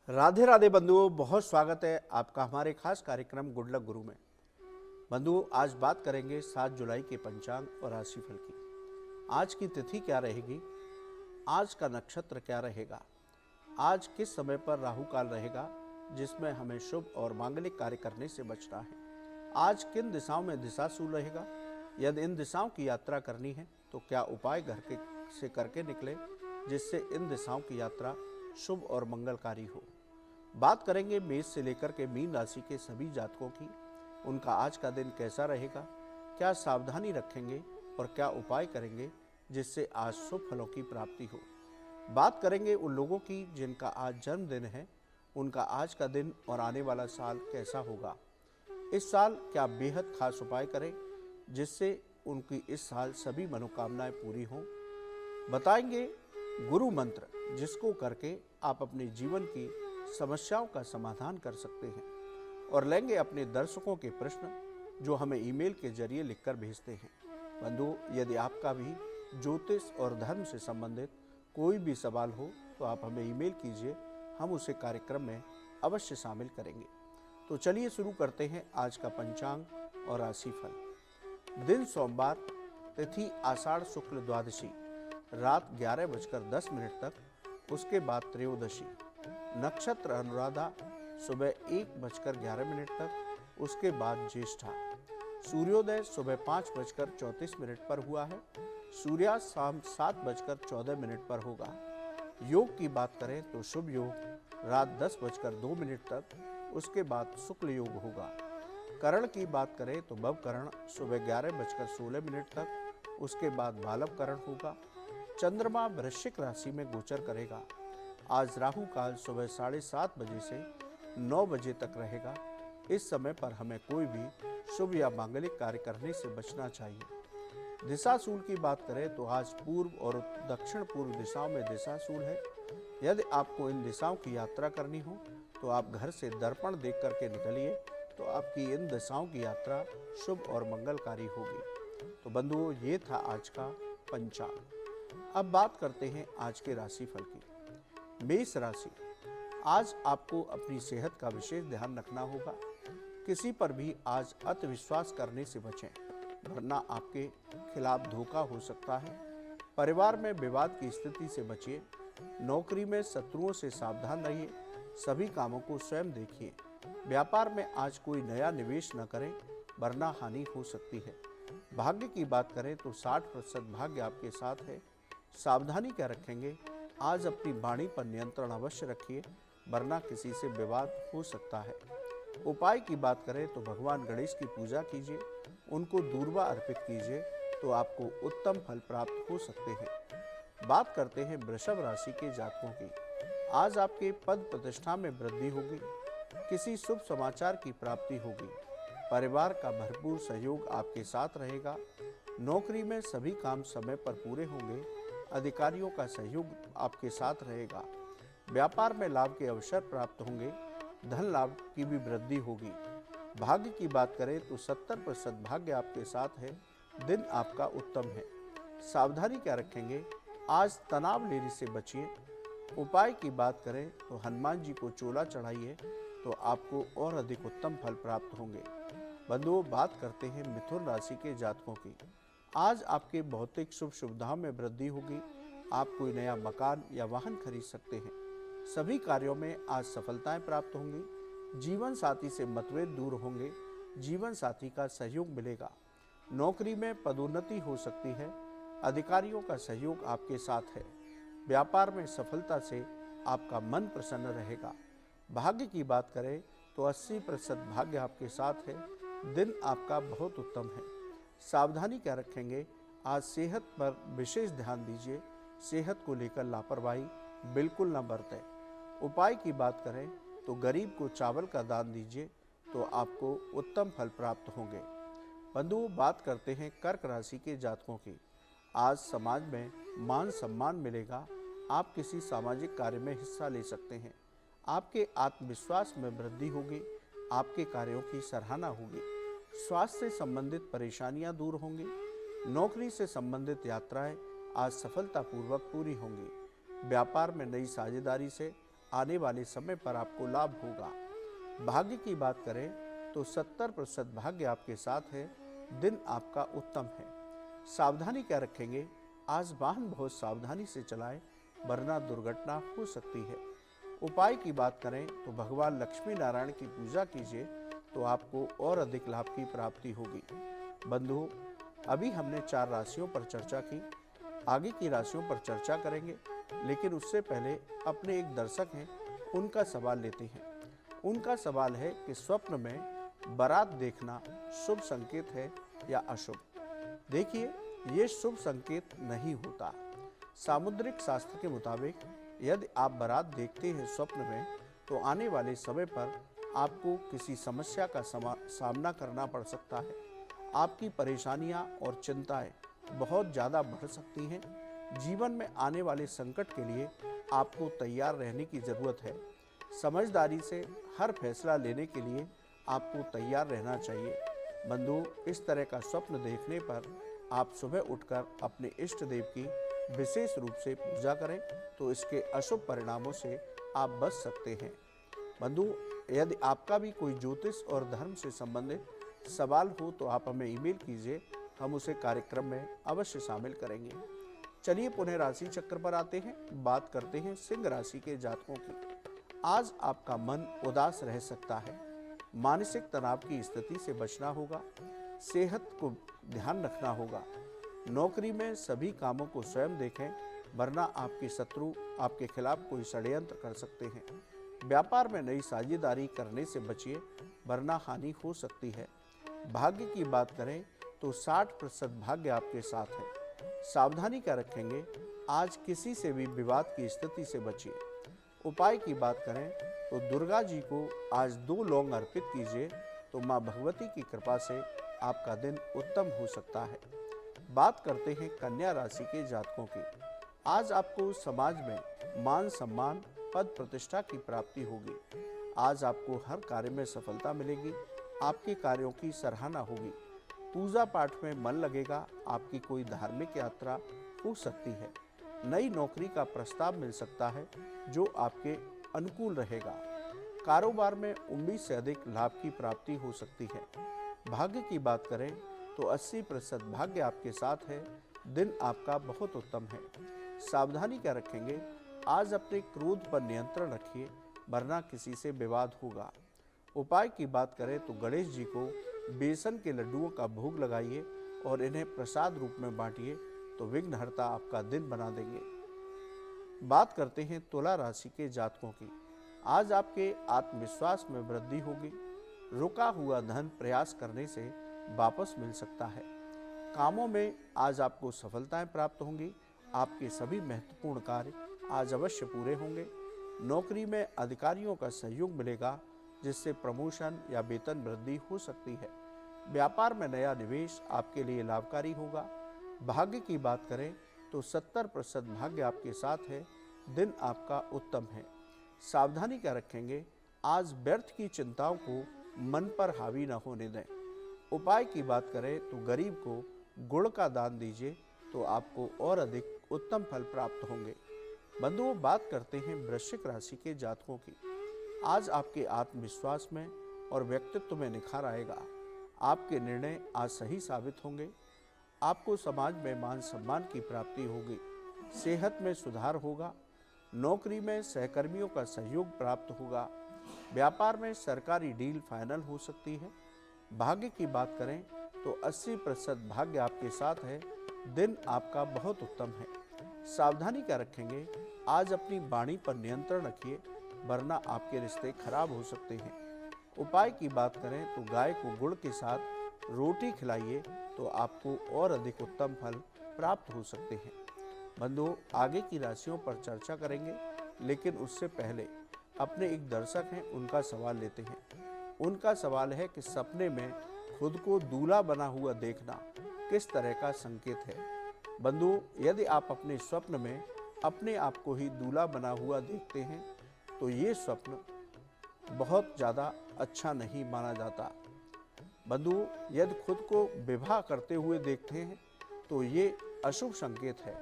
राधे राधे बंधुओं, बहुत स्वागत है आपका हमारे खास कार्यक्रम गुड लक गुरु में। बंधुओं, आज बात करेंगे 7 जुलाई के पंचांग और राशिफल की। आज की तिथि क्या रहेगी, आज का नक्षत्र क्या रहेगा, आज किस समय पर राहु काल रहेगा जिसमें हमें शुभ और मांगलिक कार्य करने से बचना है, आज किन दिशाओं में दिशाशूल रहेगा, यदि इन दिशाओं की यात्रा करनी है तो क्या उपाय घर के से करके निकले जिससे इन दिशाओं की यात्रा शुभ और मंगलकारी हो। बात करेंगे मेष से लेकर के मीन राशि के सभी जातकों की। उनका आज का दिन कैसा रहेगा, क्या सावधानी रखेंगे और क्या उपाय करेंगे जिससे आज शुभ फलों की प्राप्ति हो। बात करेंगे उन लोगों की जिनका आज जन्मदिन है, उनका आज का दिन और आने वाला साल कैसा होगा। इस साल क्या बेहद खास उपाय करें जिससे उनकी इस साल सभी मनोकामनाएं पूरी हों। बताएंगे गुरु मंत्र जिसको करके आप अपने जीवन की समस्याओं का समाधान कर सकते हैं, और लेंगे अपने दर्शकों के प्रश्न जो हमें ईमेल के जरिए लिखकर भेजते हैं। बंधुओं, यदि आपका भी ज्योतिष और धर्म से संबंधित कोई भी सवाल हो तो आप हमें ईमेल कीजिए, हम उसे कार्यक्रम में अवश्य शामिल करेंगे। तो चलिए शुरू करते हैं आज का पंचांग और राशिफल। दिन सोमवार, तिथि आषाढ़ शुक्ल द्वादशी रात 11:10 तक, उसके बाद त्रयोदशी। नक्षत्र अनुराधा सुबह 1:11 तक, उसके बाद ज्येष्ठा। सूर्योदय सुबह 5:34 पर हुआ है। सूर्यास्त शाम 7:14 पर होगा। योग की बात करें तो शुभ योग रात 10:02 तक, उसके बाद शुक्ल योग होगा। करण की बात करें तो भव करण सुबह 11:16 तक, उसके बाद बालव करण होगा। चंद्रमा वृश्चिक राशि में गोचर करेगा। आज राहु काल सुबह 7:30 बजे से 9 बजे तक रहेगा। इस समय पर हमें कोई भी शुभ या मांगलिक कार्य करने से बचना चाहिए। दिशाशूल की बात करें तो आज पूर्व और दक्षिण पूर्व दिशाओं में दिशाशूल है। यदि आपको इन दिशाओं की यात्रा करनी हो तो आप घर से दर्पण देख करके निकलिए, तो आपकी इन दिशाओं की यात्रा शुभ और मंगलकारी होगी। तो बंधुओं, ये था आज का पंचांग। अब बात करते हैं आज के राशिफल की। मेष राशि, आज आपको अपनी सेहत का विशेष ध्यान रखना होगा। किसी पर भी आज अति विश्वास करने से बचें, वरना आपके खिलाफ धोखा हो सकता है। परिवार में विवाद की स्थिति से बचिए। नौकरी में शत्रुओं से सावधान रहिए। सभी कामों को स्वयं देखिए। व्यापार में आज कोई नया निवेश न करें, वरना हानि हो सकती है। भाग्य की बात करें तो 60% भाग्य आपके साथ है। सावधानी क्या रखेंगे, आज अपनी वाणी पर नियंत्रण अवश्य रखिए, वरना किसी से विवाद हो सकता है। उपाय की बात करें तो भगवान गणेश की पूजा कीजिए, उनको दूर्वा अर्पित कीजिए, तो आपको उत्तम फल प्राप्त हो सकते हैं। बात करते हैं वृषभ राशि के जातकों की। आज आपके पद प्रतिष्ठा में वृद्धि होगी। किसी शुभ समाचार की प्राप्ति होगी। परिवार का भरपूर सहयोग आपके साथ रहेगा। नौकरी में सभी काम समय पर पूरे होंगे। अधिकारियों का सहयोग आपके साथ रहेगा। व्यापार में लाभ के अवसर प्राप्त होंगे। धन लाभ की भी वृद्धि होगी। भाग्य की बात करें तो 70% भाग्य आपके साथ है। दिन आपका उत्तम है। सावधानी क्या रखेंगे, आज तनाव लेने से बचिए। उपाय की बात करें तो हनुमान जी को चोला चढ़ाइए, तो आपको और अधिक उत्तम फल प्राप्त होंगे। बंधुओं, बात करते हैं मिथुन राशि के जातकों की। आज आपके भौतिक शुभ सुविधाओं में वृद्धि होगी। आप कोई नया मकान या वाहन खरीद सकते हैं। सभी कार्यों में आज सफलताएं प्राप्त होंगी। जीवन साथी से मतभेद दूर होंगे। जीवन साथी का सहयोग मिलेगा। नौकरी में पदोन्नति हो सकती है। अधिकारियों का सहयोग आपके साथ है। व्यापार में सफलता से आपका मन प्रसन्न रहेगा। भाग्य की बात करें तो 80% भाग्य आपके साथ है। दिन आपका बहुत उत्तम है। सावधानी क्या रखेंगे, आज सेहत पर विशेष ध्यान दीजिए। सेहत को लेकर लापरवाही बिल्कुल न बरतें। उपाय की बात करें तो गरीब को चावल का दान दीजिए, तो आपको उत्तम फल प्राप्त होंगे। बंधुओं, बात करते हैं कर्क राशि के जातकों की। आज समाज में मान सम्मान मिलेगा। आप किसी सामाजिक कार्य में हिस्सा ले सकते हैं। आपके आत्मविश्वास में वृद्धि होगी। आपके कार्यों की सराहना होगी। स्वास्थ्य से संबंधित परेशानियां दूर होंगी। नौकरी से संबंधित यात्राएं आज सफलतापूर्वक पूरी होंगी। व्यापार में नई साझेदारी से आने वाले समय पर आपको लाभ होगा। भाग्य की बात करें तो 70% भाग्य आपके साथ है। दिन आपका उत्तम है। सावधानी क्या रखेंगे? आज वाहन बहुत सावधानी से चलाएं, वरना दुर्घटना हो सकती है। उपाय की बात करें तो भगवान लक्ष्मी नारायण की पूजा कीजिए तो आपको और अधिक लाभ की प्राप्ति होगी। बंधुओं, अभी हमने 4 राशियों पर चर्चा की। आगे की राशियों पर चर्चा करेंगे, लेकिन उससे पहले अपने एक दर्शक हैं, उनका सवाल लेते हैं। उनका सवाल है कि स्वप्न में बारात देखना शुभ संकेत है या अशुभ? देखिए, ये शुभ संकेत नहीं होता। सामुद्रिक शास्त्र के मुताबिक यदि आप बारात देखते हैं स्वप्न में, तो आने वाले समय पर आपको किसी समस्या का सामना करना पड़ सकता है। आपकी परेशानियां और चिंताएं बहुत ज़्यादा बढ़ सकती हैं। जीवन में आने वाले संकट के लिए आपको तैयार रहने की ज़रूरत है। समझदारी से हर फैसला लेने के लिए आपको तैयार रहना चाहिए। बंधु, इस तरह का स्वप्न देखने पर आप सुबह उठकर अपने इष्ट देव की विशेष रूप से पूजा करें, तो इसके अशुभ परिणामों से आप बच सकते हैं। बंधु, यदि आपका भी कोई ज्योतिष और धर्म से संबंधित सवाल हो तो आप हमें ईमेल कीजिए, हम उसे कार्यक्रम में अवश्य शामिल करेंगे। चलिए पुनः राशि चक्र पर आते हैं। बात करते हैं सिंह राशि के जातकों की। आज आपका मन उदास रह सकता है। मानसिक तनाव की स्थिति से बचना होगा। सेहत को ध्यान रखना होगा। नौकरी में सभी कामों को स्वयं देखें, वरना आपके शत्रु आपके खिलाफ कोई षड्यंत्र कर सकते हैं। व्यापार में नई साझेदारी करने से बचिए, वरना हानि हो सकती है। भाग्य की बात करें तो 60% भाग्य आपके साथ है। सावधानी क्या रखेंगे? आज किसी से भी विवाद की स्थिति से बचिए। उपाय की बात करें तो दुर्गा जी को आज 2 लौंग अर्पित कीजिए, तो मां भगवती की कृपा से आपका दिन उत्तम हो सकता है। बात करते हैं कन्या राशि के जातकों की। आज आपको समाज में मान सम्मान, पद प्रतिष्ठा की प्राप्ति होगी। आज आपको हर कार्य में सफलता मिलेगी। आपके कार्यों की सराहना होगी। पूजा पाठ में मन लगेगा। आपकी कोई धार्मिक यात्रा हो सकती है। नई नौकरी का प्रस्ताव मिल सकता है, जो आपके अनुकूल रहेगा। कारोबार में उम्मीद से अधिक लाभ की प्राप्ति हो सकती है। भाग्य की बात करें तो 80% भाग्य आपके साथ है। दिन आपका बहुत उत्तम है। सावधानी क्या रखेंगे? आज अपने क्रोध पर नियंत्रण रखिए, वरना किसी से विवाद होगा। उपाय की बात करें तो गणेश जी को बेसन के लड्डुओं का भोग लगाइए और इन्हें प्रसाद रूप में बांटिए, तो विघ्नहर्ता आपका दिन बना देंगे। बात करते हैं तुला राशि के जातकों की। आज आपके आत्मविश्वास में वृद्धि होगी। रुका हुआ धन प्रयास करने से वापस मिल सकता है। कामों में आज आपको सफलताएं प्राप्त होंगी। आपके सभी महत्वपूर्ण कार्य आज अवश्य पूरे होंगे। नौकरी में अधिकारियों का सहयोग मिलेगा, जिससे प्रमोशन या वेतन वृद्धि हो सकती है। व्यापार में नया निवेश आपके लिए लाभकारी होगा। भाग्य की बात करें तो 70% भाग्य आपके साथ है। दिन आपका उत्तम है। सावधानी क्या रखेंगे? आज व्यर्थ की चिंताओं को मन पर हावी न होने दें। उपाय की बात करें तो गरीब को गुड़ का दान दीजिए, तो आपको और अधिक उत्तम फल प्राप्त होंगे। बंधुओं, बात करते हैं वृश्चिक राशि के जातकों की। आज आपके आत्मविश्वास में और व्यक्तित्व में निखार आएगा। आपके निर्णय आज सही साबित होंगे। आपको समाज में मान सम्मान की प्राप्ति होगी। सेहत में सुधार होगा। नौकरी में सहकर्मियों का सहयोग प्राप्त होगा। व्यापार में सरकारी डील फाइनल हो सकती है। भाग्य की बात करें तो 80% भाग्य आपके साथ है। दिन आपका बहुत उत्तम है। सावधानी क्या रखेंगे? आज अपनी वाणी पर नियंत्रण रखिए, वरना आपके रिश्ते खराब हो सकते हैं। उपाय की बात करें तो गाय को गुड़ के साथ रोटी खिलाइए, तो आपको और अधिक उत्तम फल प्राप्त हो सकते हैं। बंधुओं, आगे की राशियों पर चर्चा करेंगे, लेकिन उससे पहले अपने एक दर्शक हैं, उनका सवाल लेते हैं। उनका सवाल है कि सपने में खुद को दूल्हा बना हुआ देखना किस तरह का संकेत है। बंधुओं, यदि आप अपने स्वप्न में अपने आप को ही दूल्हा बना हुआ देखते हैं, तो ये स्वप्न बहुत ज़्यादा अच्छा नहीं माना जाता। बंधुओं, यदि खुद को विवाह करते हुए देखते हैं, तो ये अशुभ संकेत है।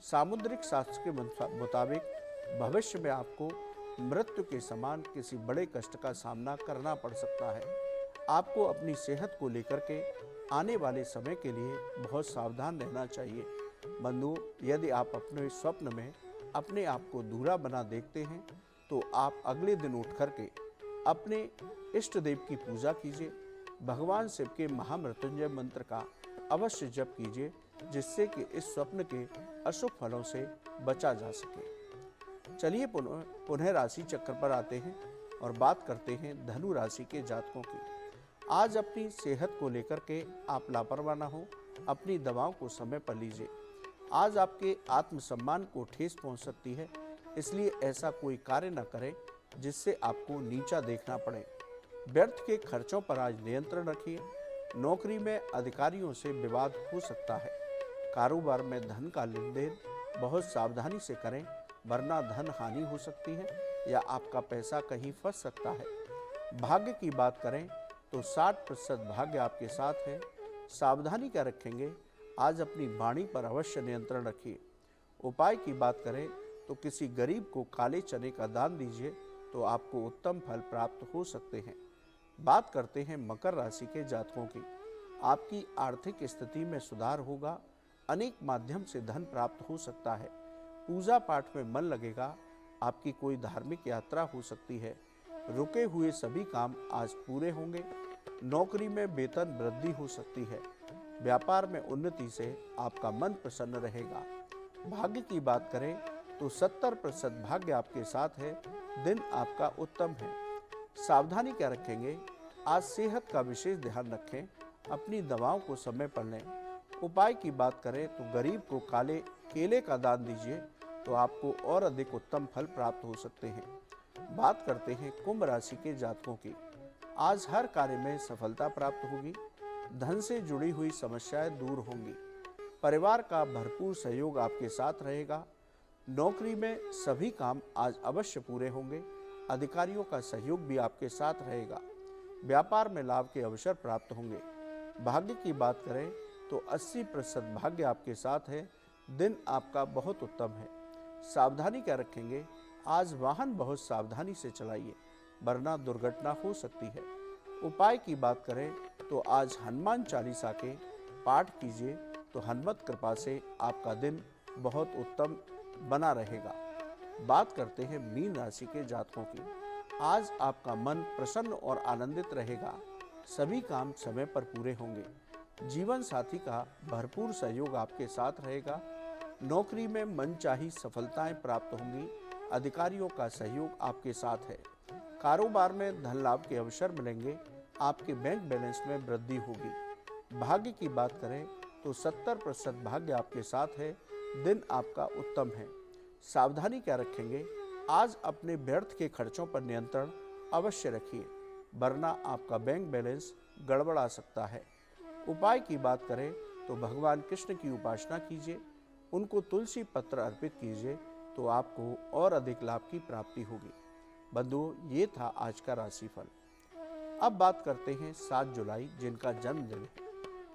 सामुद्रिक शास्त्र के मुताबिक भविष्य में आपको मृत्यु के समान किसी बड़े कष्ट का सामना करना पड़ सकता है। आपको अपनी सेहत को लेकर के आने वाले समय के लिए बहुत सावधान रहना चाहिए। बंधु, यदि आप अपने स्वप्न में अपने आप को दूरा बना देखते हैं तो आप अगले दिन उठ करके अपने इष्ट देव की पूजा कीजिए। भगवान शिव के महामृत्युंजय मंत्र का अवश्य जप कीजिए, जिससे कि इस स्वप्न के अशुभ फलों से बचा जा सके। चलिए पुनः राशि चक्र पर आते हैं और बात करते हैं धनु राशि के जातकों की। आज अपनी सेहत को लेकर के आप लापरवाह न हो, अपनी दवाओं को समय पर लीजिए। आज आपके आत्मसम्मान को ठेस पहुंच सकती है, इसलिए ऐसा कोई कार्य न करें जिससे आपको नीचा देखना पड़े। व्यर्थ के खर्चों पर आज नियंत्रण रखिए। नौकरी में अधिकारियों से विवाद हो सकता है। कारोबार में धन का लेन देन बहुत सावधानी से करें, वरना धन हानि हो सकती है या आपका पैसा कहीं फंस सकता है। भाग्य की बात करें तो 60% भाग्य आपके साथ है। सावधानी क्या रखेंगे? आज अपनी वाणी पर अवश्य नियंत्रण रखिए। उपाय की बात करें तो किसी गरीब को काले चने का दान दीजिए तो आपको उत्तम फल प्राप्त हो सकते हैं। बात करते हैं मकर राशि के जातकों की। आपकी आर्थिक स्थिति में सुधार होगा। अनेक माध्यम से धन प्राप्त हो सकता है। पूजा पाठ में मन लगेगा। आपकी कोई धार्मिक यात्रा हो सकती है। रुके हुए सभी काम आज पूरे होंगे। नौकरी में वेतन वृद्धि हो सकती है। व्यापार में उन्नति से आपका मन प्रसन्न रहेगा। भाग्य की बात करें तो 70% भाग्य आपके साथ है। दिन आपका उत्तम है। सावधानी क्या रखेंगे? आज सेहत का विशेष ध्यान रखें। अपनी दवाओं को समय पर लें। उपाय की बात करें तो गरीब को काले केले का दान दीजिए तो आपको और अधिक उत्तम फल प्राप्त हो सकते हैं। बात करते हैं कुंभ राशि के जातकों की। आज हर कार्य में सफलता प्राप्त होगी। धन से जुड़ी हुई समस्याएं दूर होंगी। परिवार का भरपूर सहयोग आपके साथ रहेगा। नौकरी में सभी काम आज अवश्य पूरे होंगे। अधिकारियों का सहयोग भी आपके साथ रहेगा। व्यापार में लाभ के अवसर प्राप्त होंगे। भाग्य की बात करें तो 80% भाग्य आपके साथ है। दिन आपका बहुत उत्तम है। सावधानी क्या रखेंगे? आज वाहन बहुत सावधानी से चलाइए, वरना दुर्घटना हो सकती है। उपाय की बात करें तो आज हनुमान चालीसा के पाठ कीजिए तो हनुमत कृपा से आपका दिन बहुत उत्तम बना रहेगा। बात करते हैं मीन राशि के जातकों की। आज आपका मन प्रसन्न और आनंदित रहेगा। सभी काम समय पर पूरे होंगे। जीवन साथी का भरपूर सहयोग आपके साथ रहेगा। नौकरी में मनचाही सफलताएं प्राप्त होंगी। अधिकारियों का सहयोग आपके साथ है। कारोबार में धन लाभ के अवसर मिलेंगे। आपके बैंक बैलेंस में वृद्धि होगी। भाग्य की बात करें तो 70% भाग्य आपके साथ है। दिन आपका उत्तम है। सावधानी क्या रखेंगे? आज अपने व्यर्थ के खर्चों पर नियंत्रण अवश्य रखिए, वरना आपका बैंक बैलेंस गड़बड़ा सकता है। उपाय की बात करें तो भगवान कृष्ण की उपासना कीजिए। उनको तुलसी पत्र अर्पित कीजिए तो आपको और अधिक लाभ की प्राप्ति होगी। बंधुओं, ये था आज का राशिफल। अब बात करते हैं 7 जुलाई जिनका जन्मदिन है।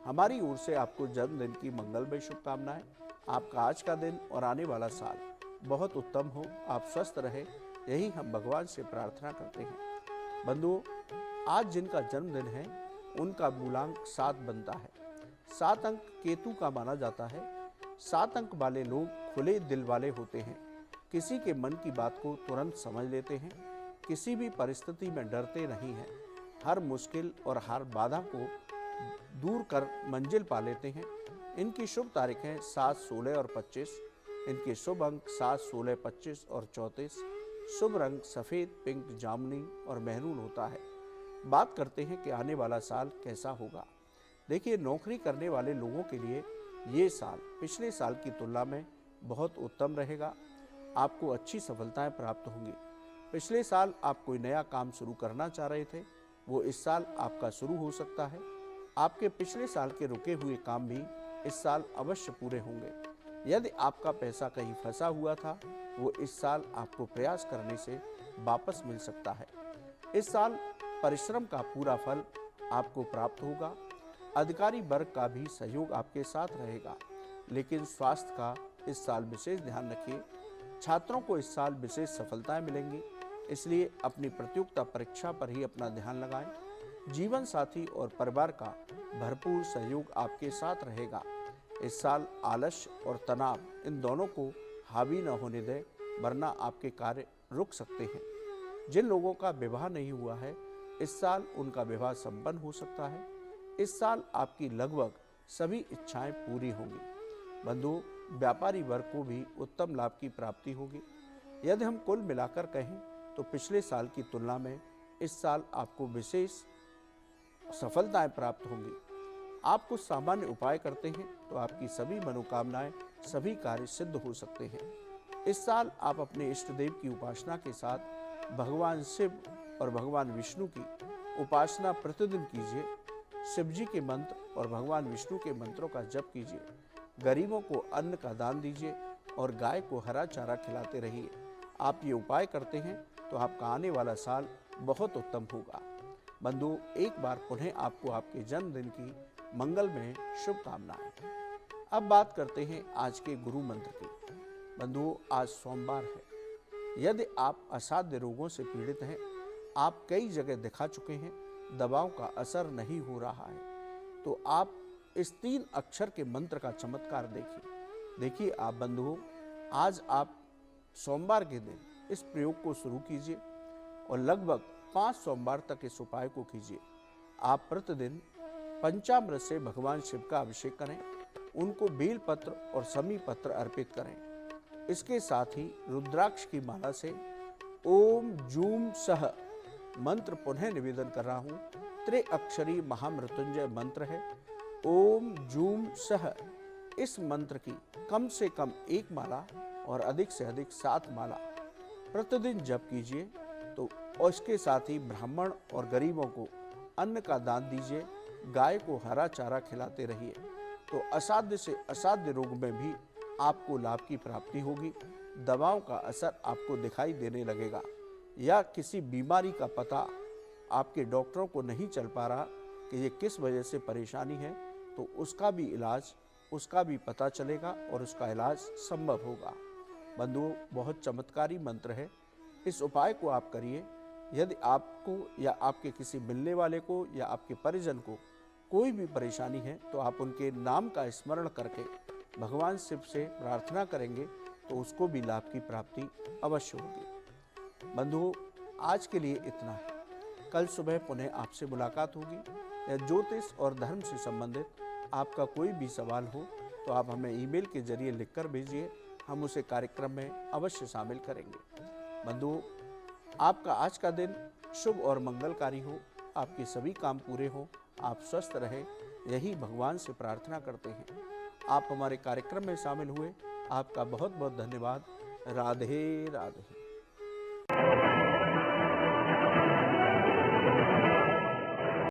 हमारी ओर से आपको जन्मदिन की मंगलमय शुभकामनाएं। आपका आज का दिन और आने वाला साल बहुत उत्तम हो। आप स्वस्थ रहे, यही हम भगवान से प्रार्थना करते हैं। बंधुओं, आज जिनका जन्मदिन है उनका मूलांक 7 बनता है। 7 अंक केतु का माना जाता है। 7 अंक वाले लोग खुले दिल वाले होते हैं। किसी के मन की बात को तुरंत समझ लेते हैं। किसी भी परिस्थिति में डरते नहीं हैं। हर मुश्किल और हर बाधा को दूर कर मंजिल पा लेते हैं। इनकी शुभ तारीखें 7, 16 और 25। इनके शुभ अंक 7, 16, 25 और 34। शुभ रंग सफ़ेद, पिंक, जामुनी और मेहरून होता है। बात करते हैं कि आने वाला साल कैसा होगा। देखिए, नौकरी करने वाले लोगों के लिए ये साल पिछले साल की तुलना में बहुत उत्तम रहेगा। आपको अच्छी सफलताएं प्राप्त होंगी। पिछले साल आप कोई नया काम शुरू करना चाह रहे थे, वो इस साल आपका शुरू हो सकता है। आपके पिछले साल के रुके हुए काम भी इस साल अवश्य पूरे होंगे। यदि आपका पैसा कहीं फंसा हुआ था, वो इस साल आपको प्रयास करने से वापस मिल सकता है। इस साल परिश्रम का पूरा फल आपको प्राप्त होगा। अधिकारी वर्ग का भी सहयोग आपके साथ रहेगा, लेकिन स्वास्थ्य का इस साल विशेष ध्यान रखिए। छात्रों को इस साल विशेष सफलताएं मिलेंगी, इसलिए अपनी प्रतियोगिता परीक्षा पर ही अपना ध्यान लगाएं। जीवन साथी और परिवार का भरपूर सहयोग आपके साथ रहेगा। इस साल आलस्य और तनाव इन दोनों को हावी न होने दें, वरना आपके कार्य रुक सकते हैं। जिन लोगों का विवाह नहीं हुआ है, इस साल उनका विवाह संपन्न हो सकता है। इस साल आपकी लगभग सभी इच्छाएं पूरी होंगी। बंधुओं, व्यापारी वर्ग को भी उत्तम लाभ की प्राप्ति होगी। यदि हम कुल मिलाकर कहें तो पिछले साल की तुलना में इस साल आपको विशेष सफलताएं प्राप्त होंगी। आप कुछ सामान्य उपाय करते हैं तो आपकी सभी मनोकामनाएं, सभी कार्य सिद्ध हो सकते हैं। इस साल आप अपने इष्ट देव की उपासना के साथ भगवान शिव और भगवान विष्णु की उपासना प्रतिदिन कीजिए। शिव जी के मंत्र और भगवान विष्णु के मंत्रों का जप कीजिए। गरीबों को अन्न का दान दीजिए और गाय को हरा चारा खिलाते रहिए। आप ये उपाय करते हैं तो आपका आने वाला साल बहुत उत्तम होगा। बंधु, एक बार पुनः आपको आपके जन्मदिन की मंगलमय शुभकामनाएं। अब बात करते हैं आज के गुरु मंत्र की। बंधुओं, आज सोमवार है। यदि आप असाध्य रोगों से पीड़ित हैं, आप कई जगह दिखा चुके हैं, दवाओं का असर नहीं हो रहा है, तो आप इस 3 अक्षर के मंत्र का चमत्कार देखिए आप बंधुओं, आज आप सोमवार के दिन इस प्रयोग को शुरू कीजिए और लगभग 5 सोमवार तक इस उपाय को कीजिए। आप प्रतिदिन पंचामृत से भगवान शिव का अभिषेक करें, उनको बेल पत्र और समी पत्र अर्पित करें। इसके साथ ही रुद्राक्ष की माला से ओम जूम सह मंत्र पुनः निवेदन कर रहा हूं। त्रिअक्षरी महामृत्युंजय मंत्र है। ओम जूम सह, इस मंत्र की कम से कम 1 माला और अधिक से अधिक 7 माला प्रतिदिन जप कीजिए। तो और इसके साथ ही ब्राह्मण और गरीबों को अन्न का दान दीजिए। गाय को हरा चारा खिलाते रहिए, तो असाध्य से असाध्य रोग में भी आपको लाभ की प्राप्ति होगी। दवाओं का असर आपको दिखाई देने लगेगा, या किसी बीमारी का पता आपके डॉक्टरों को नहीं चल पा रहा कि ये किस वजह से परेशानी है, तो उसका भी इलाज, उसका भी पता चलेगा और उसका इलाज संभव होगा। बंधुओं, बहुत चमत्कारी मंत्र है। इस उपाय को आप करिए। यदि आपको या आपके किसी मिलने वाले को या आपके परिजन को कोई भी परेशानी है, तो आप उनके नाम का स्मरण करके भगवान शिव से प्रार्थना करेंगे तो उसको भी लाभ की प्राप्ति अवश्य होगी। बंधुओं, आज के लिए इतना है। कल सुबह पुनः आपसे मुलाकात होगी। या ज्योतिष और धर्म से संबंधित आपका कोई भी सवाल हो तो आप हमें ईमेल के जरिए लिखकर भेजिए, हम उसे कार्यक्रम में अवश्य शामिल करेंगे। बंधुओं, आपका आज का दिन शुभ और मंगलकारी हो, आपके सभी काम पूरे हो, आप स्वस्थ रहें, यही भगवान से प्रार्थना करते हैं। आप हमारे कार्यक्रम में शामिल हुए, आपका बहुत बहुत धन्यवाद। राधे राधे।